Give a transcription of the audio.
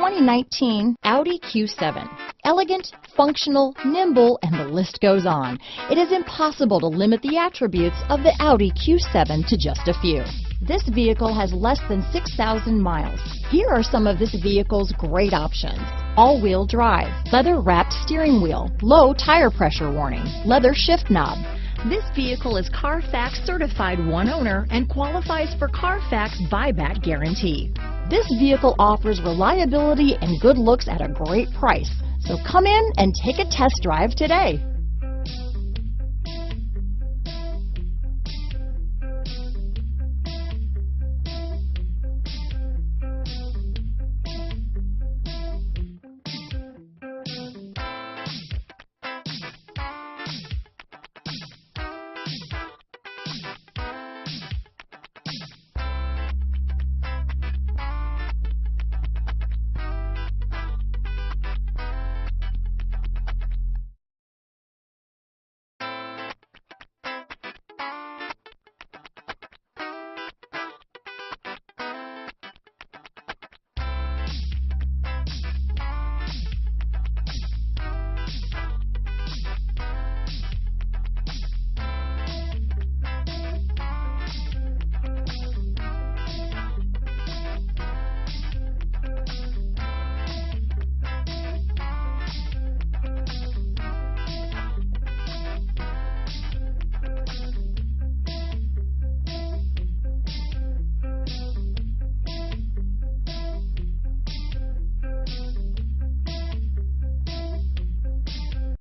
2019 Audi Q7. Elegant, functional, nimble, and the list goes on. It is impossible to limit the attributes of the Audi Q7 to just a few. This vehicle has less than 6,000 miles. Here are some of this vehicle's great options: all-wheel drive, leather-wrapped steering wheel, low tire pressure warning, leather shift knob. This vehicle is Carfax certified one owner and qualifies for Carfax buyback guarantee. This vehicle offers reliability and good looks at a great price. So come in and take a test drive today.